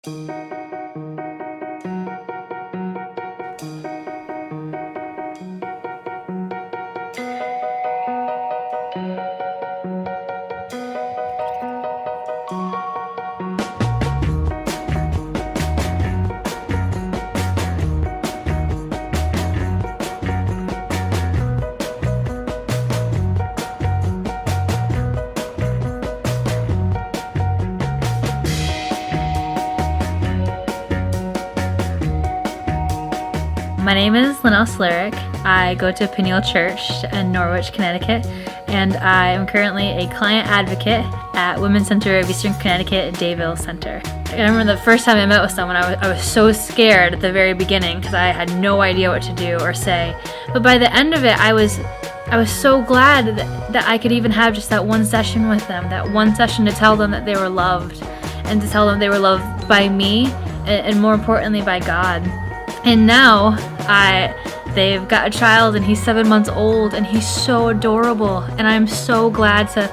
My name is Linnell Slarick. I go to Peniel Church in Norwich, Connecticut, and I am currently a client advocate at Women's Center of Eastern Connecticut Dayville Center. I remember the first time I met with someone, I was so scared at the very beginning because I had no idea what to do or say. But by the end of it, I was so glad that I could even have just that one session with them, that one session to tell them that they were loved and to tell them they were loved by me and more importantly by God. And now they've got a child and he's 7 months old and he's so adorable, and I'm so glad to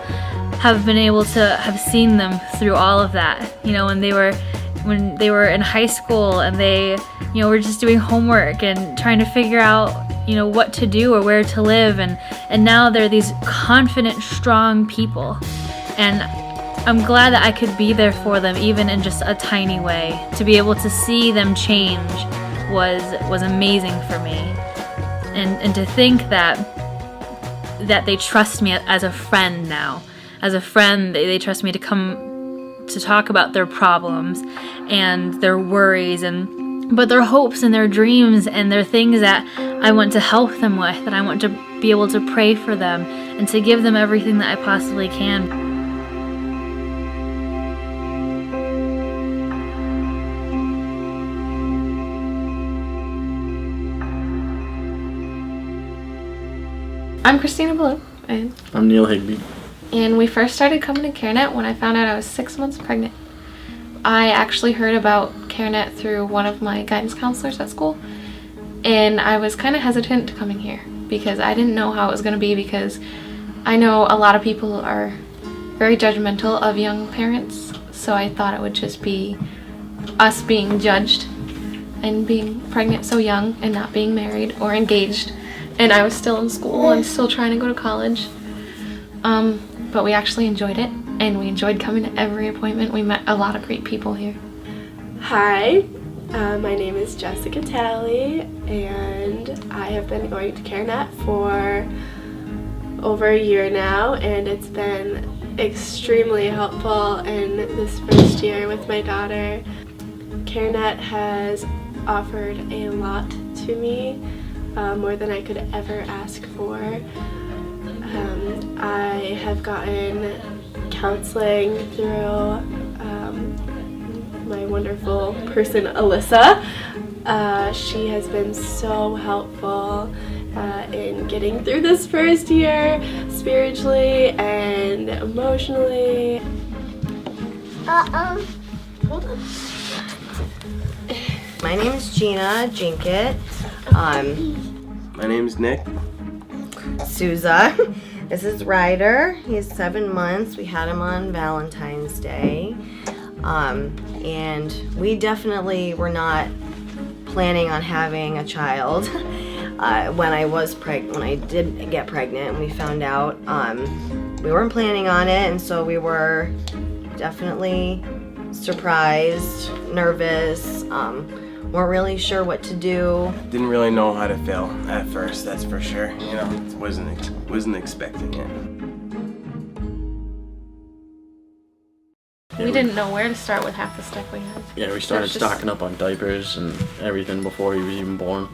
have been able to have seen them through all of that. You know, when they were in high school and they, you know, were just doing homework and trying to figure out, you know, what to do or where to live, and now they're these confident, strong people. And I'm glad that I could be there for them even in just a tiny way. To be able to see them change was amazing for me, and to think that they trust me as a friend now. As a friend, they trust me to come to talk about their problems and their worries, but their hopes and their dreams and their things that I want to help them with, and I want to be able to pray for them and to give them everything that I possibly can. I'm Christina Blue, and I'm Neil Higby. And we first started coming to CareNet when I found out I was 6 months pregnant. I actually heard about CareNet through one of my guidance counselors at school, and I was kind of hesitant to coming here because I didn't know how it was going to be, because I know a lot of people are very judgmental of young parents, so I thought it would just be us being judged and being pregnant so young and not being married or engaged. And I was still in school and still trying to go to college. But we actually enjoyed it, and we enjoyed coming to every appointment. We met a lot of great people here. Hi, my name is Jessica Talley, and I have been going to CareNet for over a year now, and it's been extremely helpful in this first year with my daughter. CareNet has offered a lot to me. More than I could ever ask for. I have gotten counseling through my wonderful person, Alyssa. She has been so helpful in getting through this first year, spiritually and emotionally. Hold on. My name is Gina Jinkett. My name's Nick. Souza. This is Ryder. He's 7 months. We had him on Valentine's Day. And we definitely were not planning on having a child when I did get pregnant and we found out. We weren't planning on it, and so we were definitely surprised, nervous, weren't really sure what to do. Didn't really know how to feel at first, that's for sure. You know, wasn't expecting it. We didn't know where to start with half the stuff we had. Yeah, we started stocking up on diapers and everything before he was even born.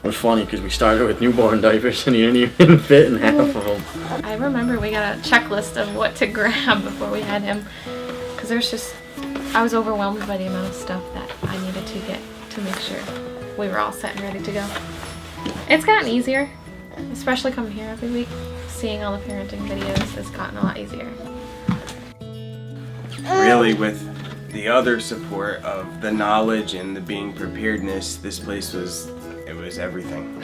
It was funny because we started with newborn diapers and he didn't even fit in half of them. I remember we got a checklist of what to grab before we had him, because I was overwhelmed by the amount of stuff that I needed to get to make sure we were all set and ready to go. It's gotten easier, especially coming here every week. Seeing all the parenting videos has gotten a lot easier. Really, with the other support of the knowledge and the being preparedness, this place was everything.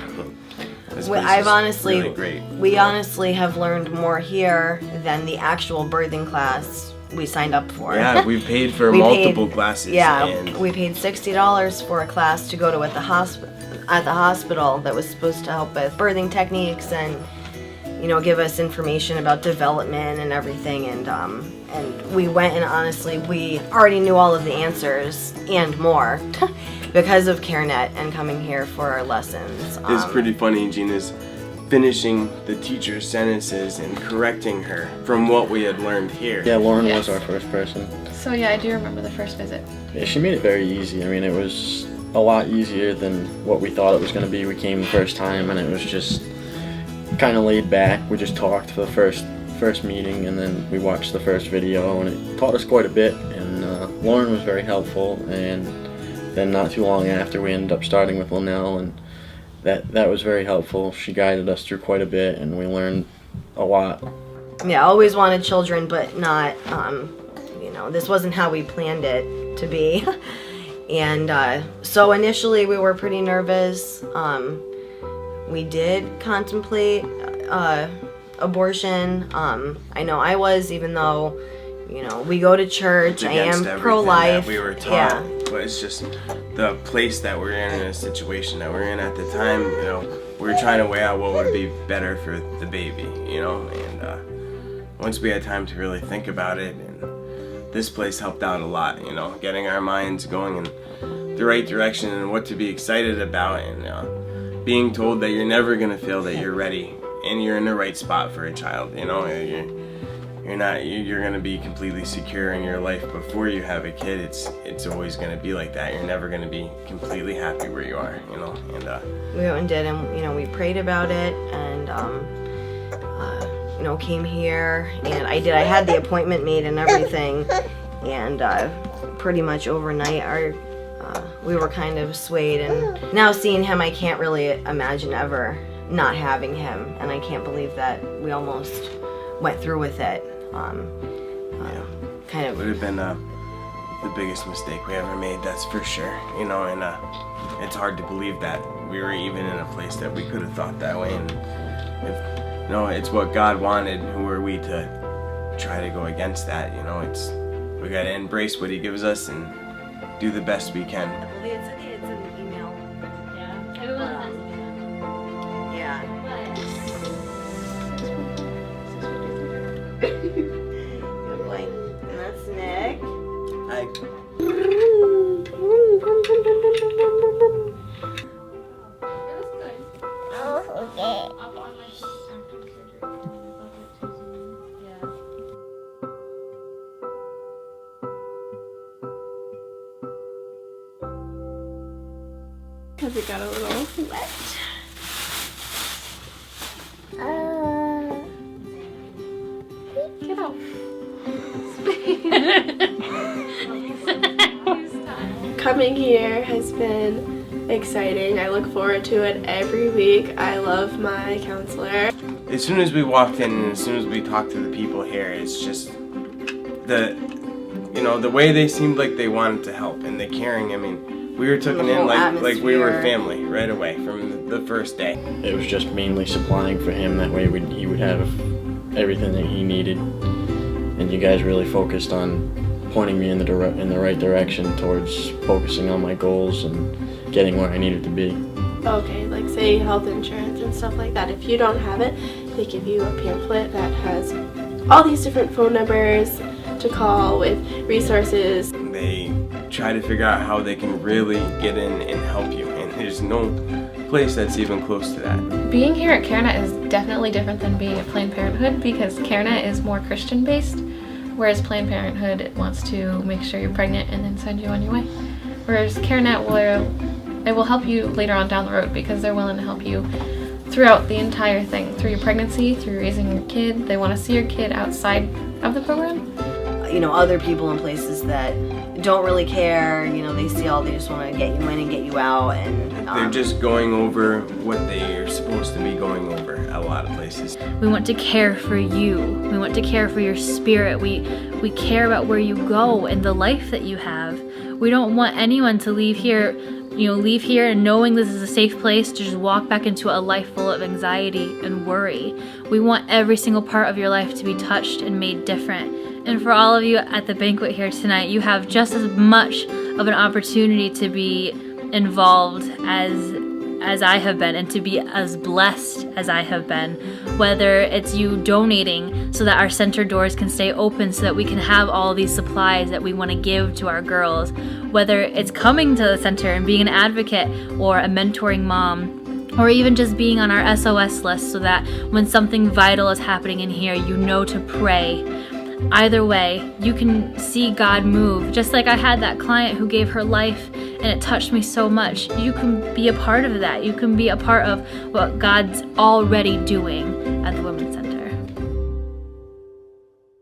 We honestly have learned more here than the actual birthing class we signed up for. Yeah, we paid for We multiple paid- classes. Yeah, and we paid $60 for a class to go to at the hospital that was supposed to help with birthing techniques and, you know, give us information about development and everything. And we went, and honestly, we already knew all of the answers and more because of CareNet and coming here for our lessons. it's pretty funny. Gina's finishing the teacher's sentences and correcting her from what we had learned here. Yeah, Lauren Yes. was our first person. So yeah, I do remember the first visit. Yeah, she made it very easy. I mean, it was a lot easier than what we thought it was going to be. We came the first time, and it was just kind of laid back. We just talked for the first meeting, and then we watched the first video, and it taught us quite a bit. And Lauren was very helpful. And then not too long after, we ended up starting with Linnell, and that was very helpful. She guided us through quite a bit, and we learned a lot. Yeah, always wanted children, but not, you know, this wasn't how we planned it to be. And so initially we were pretty nervous. We did contemplate abortion. I know I was, even though, you know, we go to church. It's I against am everything pro-life. that we were taught. Yeah. But it's just the place that we're in a situation that we're in at the time, you know, we were trying to weigh out what would be better for the baby, you know, and once we had time to really think about it, and this place helped out a lot, you know, getting our minds going in the right direction and what to be excited about, and being told that you're never going to feel that you're ready and you're in the right spot for a child, you know, you're going to be completely secure in your life before you have a kid. It's always going to be like that. You're never going to be completely happy where you are, you know. And We went and did, and, you know, we prayed about it, and, you know, came here, and I had the appointment made and everything, and pretty much overnight we were kind of swayed, and now seeing him, I can't really imagine ever not having him, and I can't believe that we almost went through with it. Kind of would have been the biggest mistake we ever made, that's for sure, you know. And it's hard to believe that we were even in a place that we could have thought that way. And if, you know, it's what God wanted. Who are we to try to go against that? You know, we got to embrace what He gives us and do the best we can. It's in the email. Yeah. Everyone has Yeah. Good boy. And that's Nick. Hi. Has it got a little wet? Get out. Coming here has been exciting. I look forward to it every week. I love my counselor. As soon as we walked in and as soon as we talked to the people here, it's just the way they seemed like they wanted to help and the caring. I mean, we were taken The in whole like we were atmosphere. family right away from the first day. It was just mainly supplying for him. That way he would have everything that he needed. And you guys really focused on pointing me in the right direction towards focusing on my goals and getting where I needed to be. Okay, like say health insurance and stuff like that. If you don't have it, they give you a pamphlet that has all these different phone numbers to call with resources. They try to figure out how they can really get in and help you, and there's no place that's even close to that. Being here at CareNet is definitely different than being at Planned Parenthood because CareNet is more Christian based, whereas Planned Parenthood wants to make sure you're pregnant and then send you on your way. Whereas CareNet will help you later on down the road because they're willing to help you throughout the entire thing, through your pregnancy, through raising your kid. They want to see your kid outside of the program. You know, other people in places that don't really care, you know, they just want to get you in and get you out, and They're just going over what they are supposed to be going over at a lot of places. We want to care for you. We want to care for your spirit. We care about where you go and the life that you have. We don't want anyone to leave here and knowing this is a safe place to just walk back into a life full of anxiety and worry. We want every single part of your life to be touched and made different. And for all of you at the banquet here tonight, you have just as much of an opportunity to be involved as I have been, and to be as blessed as I have been. Whether it's you donating so that our center doors can stay open so that we can have all these supplies that we want to give to our girls. Whether it's coming to the center and being an advocate or a mentoring mom, or even just being on our SOS list so that when something vital is happening in here, you know to pray. Either way, you can see God move. Just like I had that client who gave her life and it touched me so much. You can be a part of that. You can be a part of what God's already doing at the Women's Center.